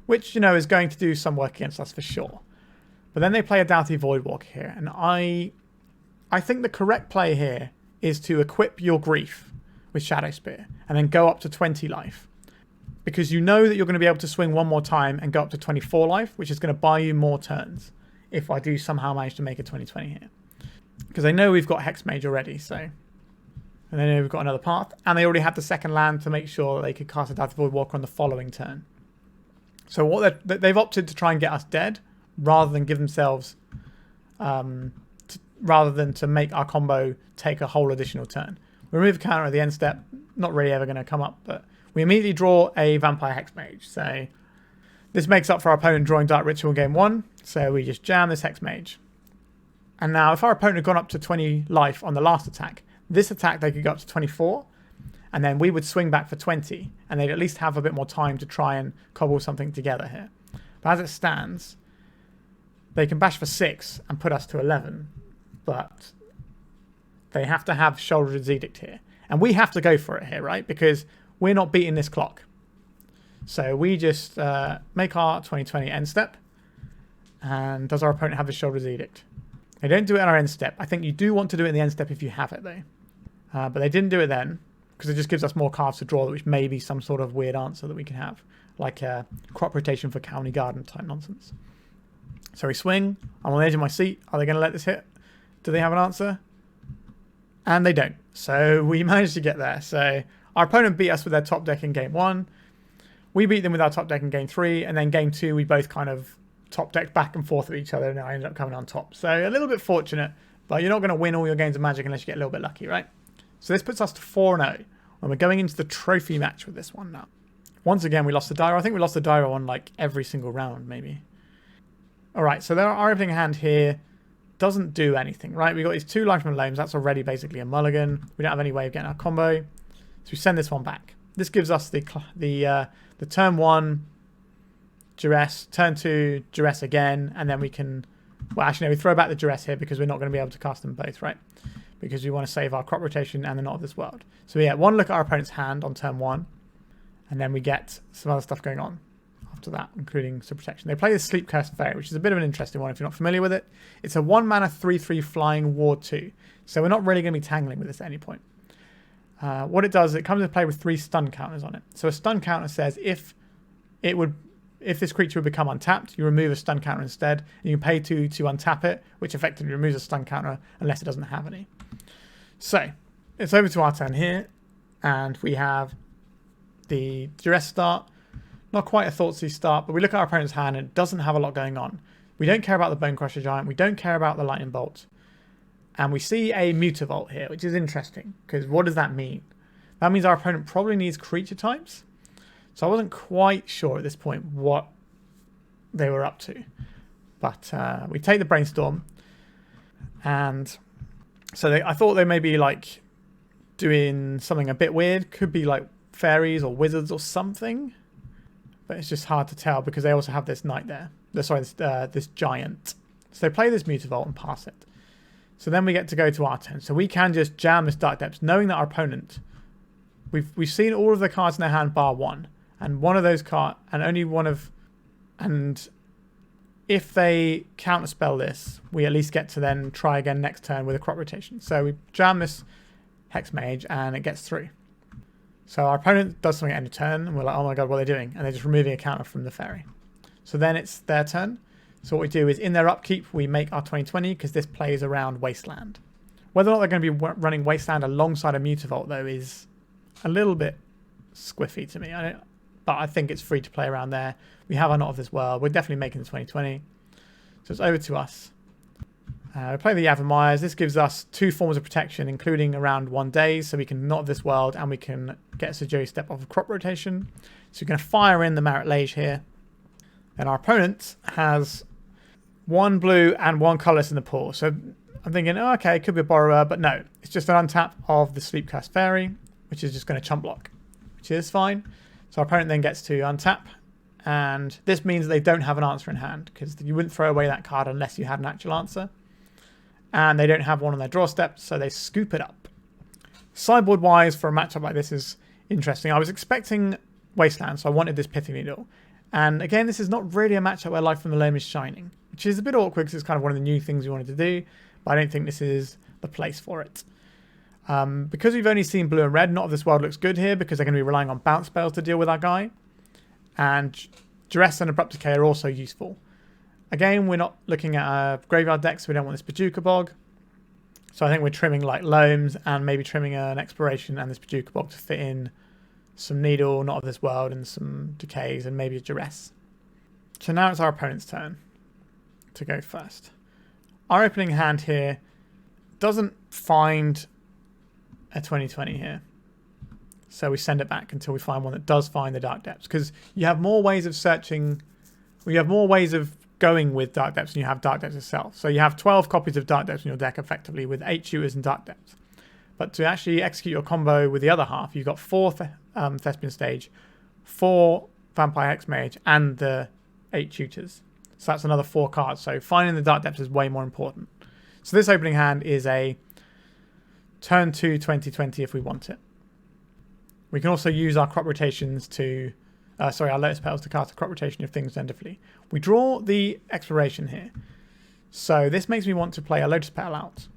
which, you know, is going to do some work against us for sure. But then they play a Doughty Voidwalker here, and I think the correct play here is to equip your grief with Shadow Spear, and then go up to 20 life. Because you know that you're going to be able to swing one more time and go up to 24 life, which is going to buy you more turns, if I do somehow manage to make a 20/20 here. Because they know we've got Hexmage already, so... And they know we've got another path, and they already had the second land to make sure that they could cast a Doughty Voidwalker on the following turn. So what they've opted to try and get us dead, rather than give themselves... rather than to make our combo take a whole additional turn. We remove a counter at the end step, not really ever going to come up, but we immediately draw a Vampire Hexmage. So this makes up for our opponent drawing Dark Ritual in game 1, so we just jam this Hexmage. And now if our opponent had gone up to 20 life on the last attack, this attack they could go up to 24, and then we would swing back for 20, and they'd at least have a bit more time to try and cobble something together here. But as it stands, they can bash for 6 and put us to 11, but they have to have Shoulder's Edict here. And we have to go for it here, right? Because we're not beating this clock. So we just make our 20/20 end step. And does our opponent have the Shoulder's Edict? They don't do it on our end step. I think you do want to do it in the end step if you have it, though. But they didn't do it then, because it just gives us more cards to draw, which may be some sort of weird answer that we can have. Like crop rotation for County Garden type nonsense. So we swing. I'm on the edge of my seat. Are they going to let this hit? Do they have an answer? And they don't. So we managed to get there. So our opponent beat us with their top deck in game 1. We beat them with our top deck in game 3. And then game 2, we both kind of top decked back and forth with each other. And I ended up coming on top. So a little bit fortunate. But you're not going to win all your games of Magic unless you get a little bit lucky, right? So this puts us to 4-0. And we're going into the trophy match with this one now. Once again, we lost the Dyro. I think we lost the Dyro on like every single round, maybe. Alright, so our opening hand here doesn't do anything, right? We've got these 2 life from Loams. That's already basically a mulligan. We don't have any way of getting our combo. So we send this one back. This gives us the turn 1 Duress, turn 2 Duress again, and then we can... Well, actually, no, we throw back the Duress here because we're not going to be able to cast them both, right? Because we want to save our crop rotation and the Not of This World. So we get one look at our opponent's hand on turn 1, and then we get some other stuff going on after that, including some protection. They play the Sleep Cursed Fairy, which is a bit of an interesting one if you're not familiar with it. It's a 1 mana 3/3 flying ward 2. So we're not really going to be tangling with this at any point. What it does, it comes into play with 3 stun counters on it. So a stun counter says if this creature would become untapped, you remove a stun counter instead, and you can pay 2 to untap it, which effectively removes a stun counter unless it doesn't have any. So it's over to our turn here, and we have the Duress start. Not quite a Thoughtseize start, but we look at our opponent's hand and it doesn't have a lot going on. We don't care about the Bone Crusher Giant. We don't care about the Lightning Bolt. And we see a Mutavault here, which is interesting, because what does that mean? That means our opponent probably needs creature types. So I wasn't quite sure at this point what they were up to. But we take the Brainstorm. And so I thought they may be like doing something a bit weird. Could be like fairies or wizards or something. But it's just hard to tell because they also have this knight there. Sorry, this giant. So they play this Mutavault and pass it. So then we get to go to our turn. So we can just jam this Dark Depths, knowing that our opponent... We've seen all of the cards in their hand bar 1. And one of those cards... And only one of... And if they counterspell this, we at least get to then try again next turn with a crop rotation. So we jam this Hexmage and it gets through. So our opponent does something at end of turn, and we're like, oh my god, what are they doing? And they're just removing a counter from the fairy. So then it's their turn. So what we do is in their upkeep, we make our 20/20 because this plays around Wasteland. Whether or not they're going to be running Wasteland alongside a Mutavault, though, is a little bit squiffy to me. But I think it's free to play around there. We have our Not of This World. We're definitely making the 20/20. So it's over to us. We play the Yavimayas. This gives us 2 forms of protection, including around 1 day, so we can Not of This World and we can get Sejiri Steppe off of crop rotation. So we're going to fire in the Marit Lage here. And our opponent has 1 blue and 1 colourless in the pool. So I'm thinking, oh, okay, it could be a borrower, but no. It's just an untap of the Sleep Curse Fairy, which is just going to chump block, which is fine. So our opponent then gets to untap. And this means they don't have an answer in hand, because you wouldn't throw away that card unless you had an actual answer. And they don't have one on their draw step, so they scoop it up. Sideboard-wise, for a matchup like this is interesting. I was expecting Wasteland, so I wanted this Pithing Needle. And again, this is not really a matchup where Life from the Loam is shining, which is a bit awkward because it's kind of one of the new things we wanted to do, but I don't think this is the place for it. Because we've only seen blue and red, Not of This World looks good here because they're going to be relying on bounce spells to deal with our guy. And Duress and Abrupt Decay are also useful. Again, we're not looking at a graveyard deck, so we don't want this Bojuka Bog. So I think we're trimming like Loams and maybe trimming an Exploration and this Bojuka Bog to fit in some Needle, Not of This World, and some Decays, and maybe a Duress. So now it's our opponent's turn to go first. Our opening hand here doesn't find a 20/20 here. So we send it back until we find one that does find the Dark Depths. Because you have more ways of searching, well, you have more ways of going with Dark Depths than you have Dark Depths itself. So you have 12 copies of Dark Depths in your deck effectively with 8 shooters and Dark Depths. But to actually execute your combo with the other half, you've got 4 Thespian Stage, 4 Vampire Hexmage, and the 8 shooters. So that's another 4 cards. So finding the Dark Depths is way more important. So this opening hand is a turn 2 20/20 if we want it. We can also use our crop rotations to... our Lotus Petals to cast a crop rotation if things end differently. We draw the Exploration here. So this makes me want to play a Lotus Petal out.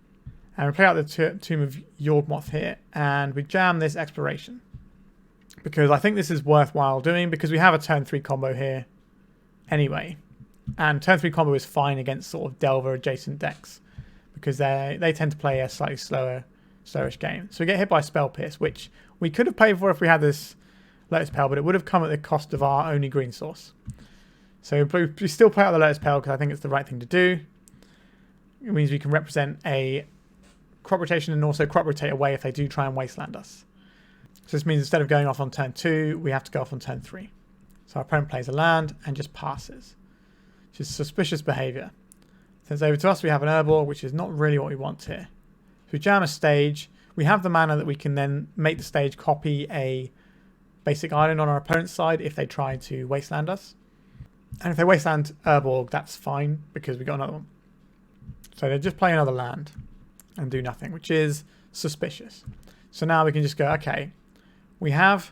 And we play out the Tomb of Yawgmoth here. And we jam this Exploration. Because I think this is worthwhile doing, because we have a turn 3 combo here anyway. And turn 3 combo is fine against sort of Delver adjacent decks. Because they tend to play a slightly slowish game. So we get hit by Spell Pierce, which we could have paid for if we had this Lotus Petal, but it would have come at the cost of our only green source. So we still play out the Lotus Petal because I think it's the right thing to do. It means we can represent a crop rotation and also crop rotate away if they do try and wasteland us. So this means instead of going off on turn 2, we have to go off on turn 3. So our opponent plays a land and just passes, which is suspicious behaviour. Since over to us, we have an Urborg, which is not really what we want here. If we jam a stage, we have the mana that we can then make the stage copy a basic island on our opponent's side if they try to wasteland us. And if they wasteland Urborg, that's fine because we got another one. So they just play another land and do nothing, which is suspicious. So now we can just go, okay, we have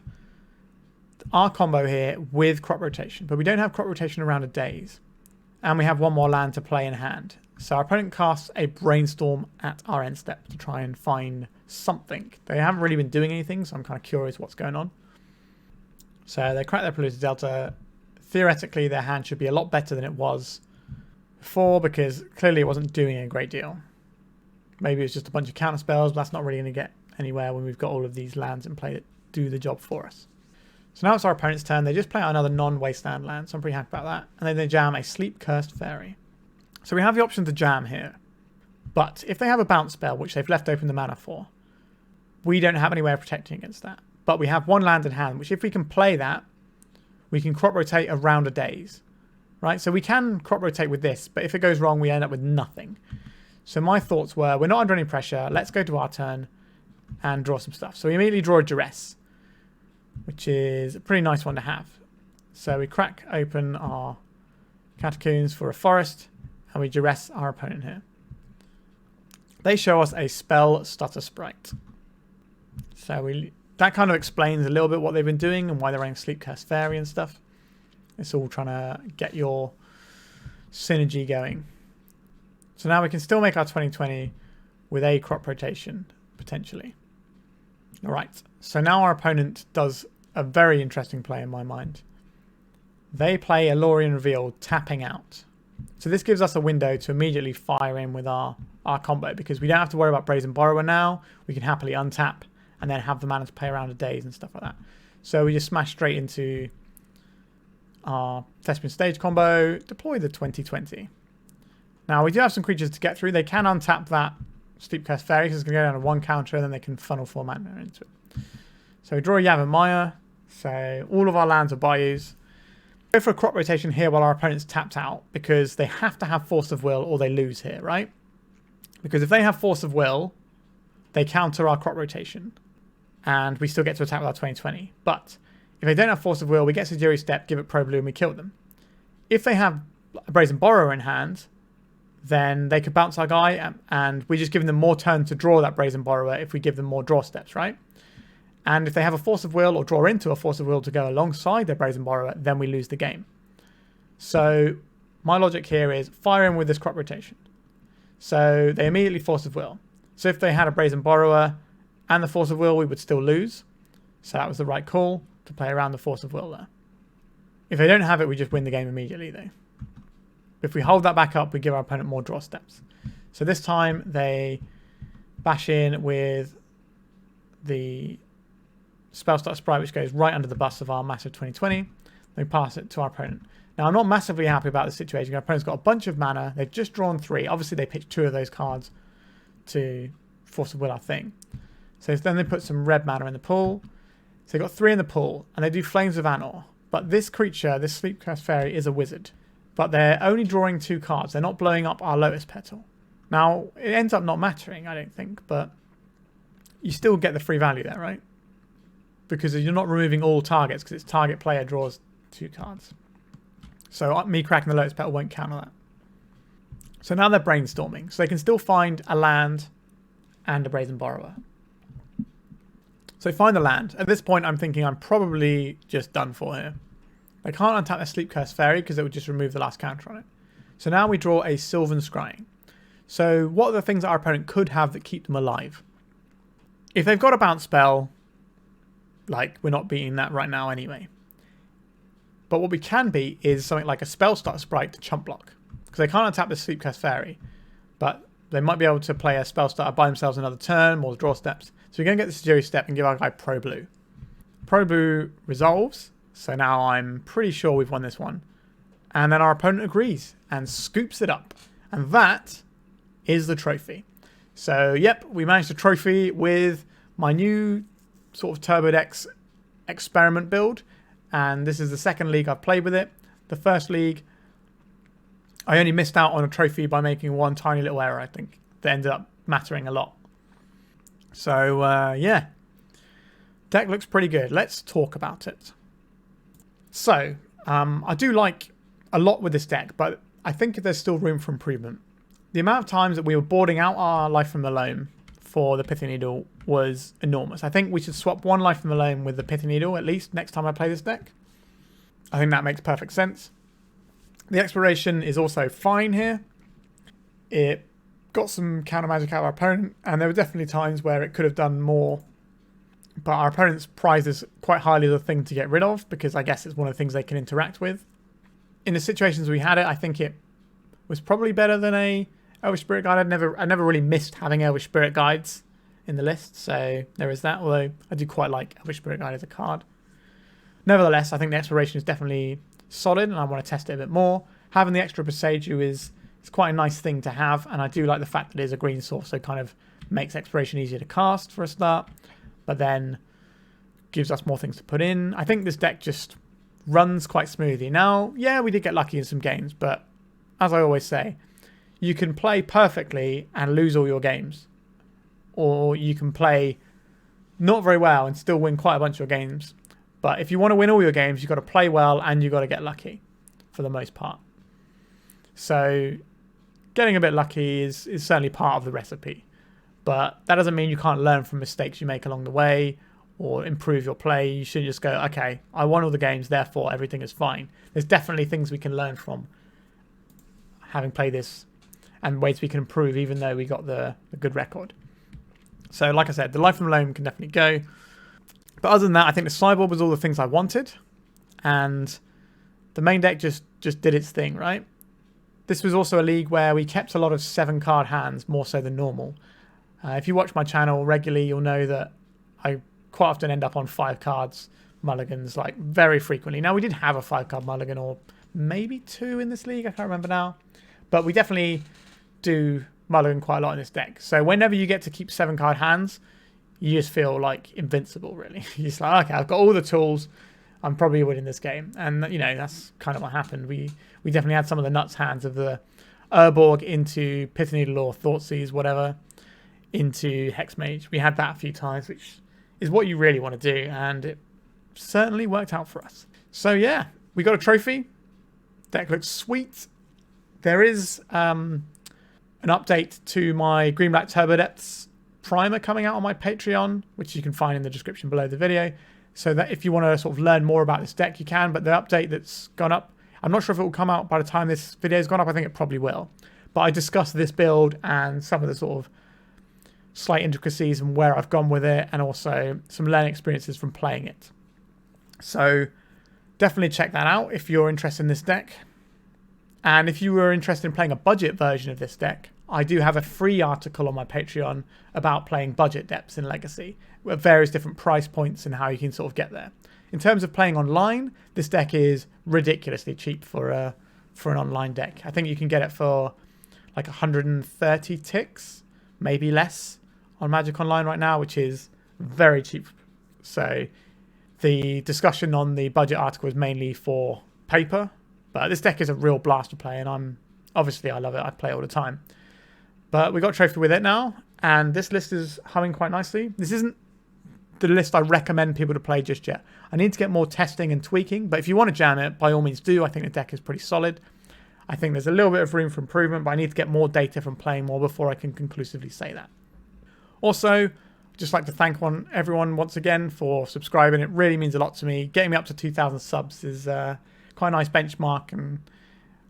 our combo here with crop rotation, but we don't have crop rotation around a daze. And we have one more land to play in hand. So our opponent casts a Brainstorm at our end step to try and find something. They haven't really been doing anything, so I'm kind of curious what's going on. So they crack their Polluted Delta. Theoretically, their hand should be a lot better than it was before, because clearly it wasn't doing a great deal. Maybe it's just a bunch of counter spells, but that's not really going to get anywhere when we've got all of these lands in play that do the job for us. So now it's our opponent's turn. They just play out another non-wasteland land, so I'm pretty happy about that. And then they jam a Sleep Cursed Fairy. So we have the option to jam here. But if they have a bounce spell, which they've left open the mana for, we don't have any way of protecting against that. But we have one land in hand, which if we can play that, we can crop rotate around a daze. Right? So we can crop rotate with this, but if it goes wrong, we end up with nothing. So my thoughts were, we're not under any pressure. Let's go to our turn and draw some stuff. So we immediately draw a Duress, which is a pretty nice one to have. So we crack open our Catacombs for a forest, and we Duress our opponent here. They show us a Spell Stutter Sprite. So that kind of explains a little bit what they've been doing and why they're running Sleep Curse Fairy and stuff. It's all trying to get your synergy going. So now we can still make our 20/20 with a crop rotation, potentially. Alright, so now our opponent does a very interesting play in my mind. They play a Lorien Reveal tapping out. So this gives us a window to immediately fire in with our combo, because we don't have to worry about Brazen Borrower now. We can happily untap and then have the mana to play around the days and stuff like that. So we just smash straight into our Thespian stage combo, deploy the 2020. Now we do have some creatures to get through. They can untap that Steep Curse Fairy because it's going to go down to 1 counter, and then they can funnel 4 mana into it. So we draw a Yavimaya. So all of our lands are Bayous. Go for a crop rotation here while our opponent's tapped out, because they have to have Force of Will or they lose here, right? Because if they have Force of Will, they counter our crop rotation, and we still get to attack with our 2020. But if they don't have Force of Will, we get Sejiri Steppe, give it Pro Blue, and we kill them. If they have a Brazen Borrower in hand, then they could bounce our guy, and we just give them more turn to draw that Brazen Borrower if we give them more draw steps, right? And if they have a Force of Will or draw into a Force of Will to go alongside their Brazen Borrower, then we lose the game. So my logic here is fire in with this crop rotation. So they immediately Force of Will. So if they had a Brazen Borrower and the Force of Will, we would still lose. So that was the right call to play around the Force of Will there. If they don't have it, we just win the game immediately though. If we hold that back up, we give our opponent more draw steps. So this time they bash in with the Spellstarter Sprite, which goes right under the bus of our massive 2020. We pass it to our opponent. Now, I'm not massively happy about the situation. Our opponent's got a bunch of mana. They've just drawn 3. Obviously, they pitched 2 of those cards to Force of Will our thing. So then they put some red mana in the pool. So they've got 3 in the pool, and they do Flames of Anor. But this creature, this Sleep Curse Fairy, is a wizard. But they're only drawing 2 cards. They're not blowing up our Lotus Petal. Now, it ends up not mattering, I don't think, but you still get the free value there, right? Because you're not removing all targets, because its target player draws 2 cards. So me cracking the Lotus Petal won't count on that. So now they're brainstorming. So they can still find a land and a Brazen Borrower. So find the land. At this point, I'm thinking I'm probably just done for here. They can't untap their Sleep Curse Fairy because it would just remove the last counter on it. So now we draw a Sylvan Scrying. So what are the things that our opponent could have that keep them alive? If they've got a bounce spell, like, we're not beating that right now anyway. But what we can beat is something like a Spellstarter Sprite to chump block. Because they can't untap the Sleep Curse Fairy. But they might be able to play a Spellstarter, buy themselves another turn, more draw steps. So we're going to get the Sejiri Steppe and give our guy Pro Blue. Pro Blue resolves. So now I'm pretty sure we've won this one. And then our opponent agrees and scoops it up. And that is the trophy. So, yep, we managed a trophy with my new sort of Turbodepths experiment build, and this is the second league I've played with it. The first league, I only missed out on a trophy by making one tiny little error, I think, that ended up mattering a lot. So, yeah, deck looks pretty good. Let's talk about it. So, I do like a lot with this deck, but I think there's still room for improvement. The amount of times that we were boarding out our Life from the Loam for the Pithing Needle was enormous. I think we should swap 1 Life from the Loam with the Pithing Needle at least next time I play this deck. I think that makes perfect sense. The Exploration is also fine here. It got some counter magic out of our opponent, and there were definitely times where it could have done more. But our opponents prize this quite highly as a thing to get rid of, because I guess it's one of the things they can interact with. In the situations we had it, I think it was probably better than a Elvish Spirit Guide. I never really missed having Elvish Spirit Guides in the list, so there is that, although I do quite like Elvish Spirit Guide as a card. Nevertheless, I think the Exploration is definitely solid, and I want to test it a bit more. Having the extra Boseiju is quite a nice thing to have, and I do like the fact that it is a green source, so it kind of makes Exploration easier to cast for a start, but then gives us more things to put in. I think this deck just runs quite smoothly. Now, yeah, we did get lucky in some games, but as I always say, you can play perfectly and lose all your games. Or you can play not very well and still win quite a bunch of games. But if you want to win all your games, you've got to play well and you've got to get lucky for the most part. So getting a bit lucky is certainly part of the recipe. But that doesn't mean you can't learn from mistakes you make along the way or improve your play. You shouldn't just go, okay, I won all the games, therefore everything is fine. There's definitely things we can learn from having played this and ways we can improve even though we got the good record. So like I said, the Life from Loam can definitely go. But other than that, I think the sideboard was all the things I wanted. And the main deck just did its thing, right? This was also a league where we kept a lot of 7-card hands, more so than normal. If you watch my channel regularly, you'll know that I quite often end up on 5 cards mulligans, like very frequently. Now, we did have a 5-card mulligan, or maybe 2 in this league, I can't remember now. But we definitely do mulligan quite a lot in this deck. So whenever you get to keep 7-card hands, you just feel like invincible, really. You're just like, okay, I've got all the tools. I'm probably winning this game. And, you know, that's kind of what happened. We definitely had some of the nuts hands of the Urborg into Pithing Needle or Thoughtseize, whatever, into Hexmage. We had that a few times, which is what you really want to do. And it certainly worked out for us. So, yeah, we got a trophy. Deck looks sweet. There is an update to my Green-Black Turbodepths primer coming out on my Patreon, which you can find in the description below the video. So that if you want to sort of learn more about this deck, you can. But the update that's gone up, I'm not sure if it will come out by the time this video has gone up. I think it probably will. But I discussed this build and some of the sort of slight intricacies and where I've gone with it, and also some learning experiences from playing it. So definitely check that out if you're interested in this deck. And if you were interested in playing a budget version of this deck, I do have a free article on my Patreon about playing budget depths in Legacy, with various different price points and how you can sort of get there. In terms of playing online, this deck is ridiculously cheap for an online deck. I think you can get it for like 130 ticks, maybe less, on Magic Online right now, which is very cheap. So the discussion on the budget article is mainly for paper, but this deck is a real blast to play, and I love it. I play it all the time. But we got a trophy with it now, and this list is humming quite nicely. This isn't the list I recommend people to play just yet. I need to get more testing and tweaking, but if you want to jam it, by all means do. I think the deck is pretty solid. I think there's a little bit of room for improvement, but I need to get more data from playing more before I can conclusively say that. Also, I'd just like to thank everyone once again for subscribing. It really means a lot to me. Getting me up to 2,000 subs is quite a nice benchmark, and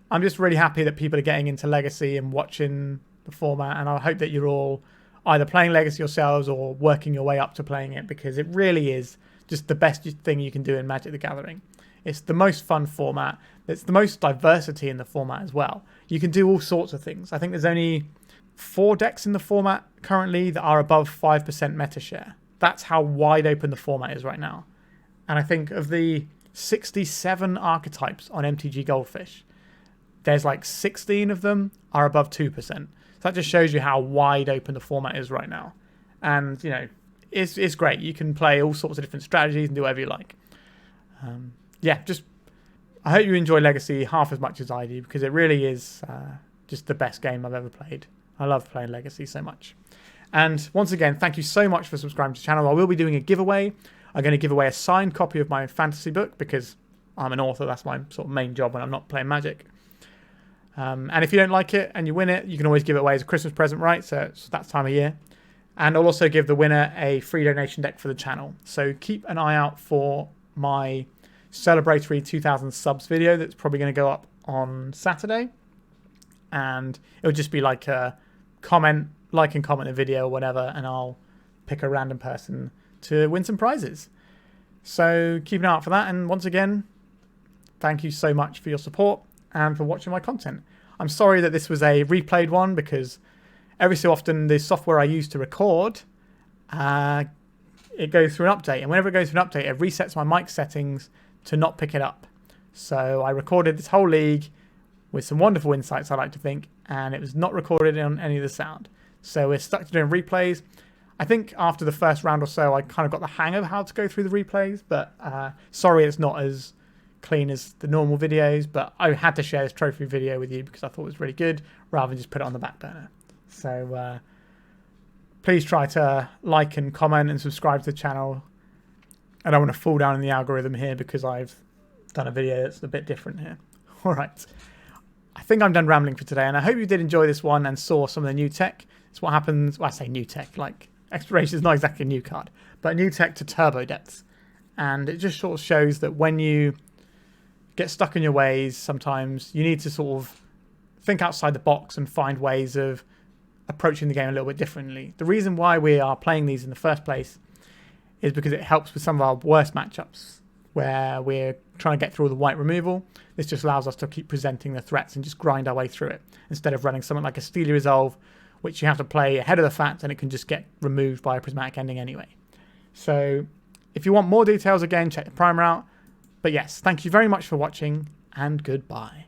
I'm just really happy that people are getting into Legacy and watching the format, and I hope that you're all either playing Legacy yourselves or working your way up to playing it, because it really is just the best thing you can do in Magic the Gathering. It's the most fun format. It's the most diversity in the format as well. You can do all sorts of things. I think there's only 4 decks in the format currently that are above 5% meta share. That's how wide open the format is right now. And I think of the 67 archetypes on MTG Goldfish, there's like 16 of them are above 2%. So that just shows you how wide open the format is right now. And, you know, it's great. You can play all sorts of different strategies and do whatever you like. I hope you enjoy Legacy half as much as I do, because it really is just the best game I've ever played. I love playing Legacy so much. And once again, thank you so much for subscribing to the channel. I will be doing a giveaway. I'm going to give away a signed copy of my fantasy book, because I'm an author. That's my sort of main job when I'm not playing Magic. And if you don't like it and you win it, you can always give it away as a Christmas present, right? So it's that time of year. And I'll also give the winner a free donation deck for the channel. So keep an eye out for my celebratory 2,000 subs video that's probably going to go up on Saturday. And it'll just be like a like and comment the video or whatever, and I'll pick a random person to win some prizes. So keep an eye out for that. And once again, thank you so much for your support and for watching my content. I'm sorry that this was a replayed one, because every so often the software I use to record, it goes through an update. And whenever it goes through an update, it resets my mic settings to not pick it up. So I recorded this whole league with some wonderful insights, I like to think, and it was not recorded on any of the sound. So we're stuck to doing replays. I think after the first round or so, I kind of got the hang of how to go through the replays, but sorry it's not as clean as the normal videos, but I had to share this trophy video with you because I thought it was really good, rather than just put it on the back burner. So please try to like and comment and subscribe to the channel. I don't want to fall down in the algorithm here because I've done a video that's a bit different here. All right. I think I'm done rambling for today, and I hope you did enjoy this one and saw some of the new tech. It's what happens, well, I say new tech, like Exploration is not exactly a new card, but new tech to Turbodepths. And it just sort of shows that when you get stuck in your ways, sometimes you need to sort of think outside the box and find ways of approaching the game a little bit differently. The reason why we are playing these in the first place is because it helps with some of our worst matchups where we're trying to get through all the white removal. This just allows us to keep presenting the threats and just grind our way through it, instead of running something like a Steely Resolve, which you have to play ahead of the fact and it can just get removed by a Prismatic Ending anyway. So if you want more details, again, check the primer out. But yes, thank you very much for watching, and goodbye.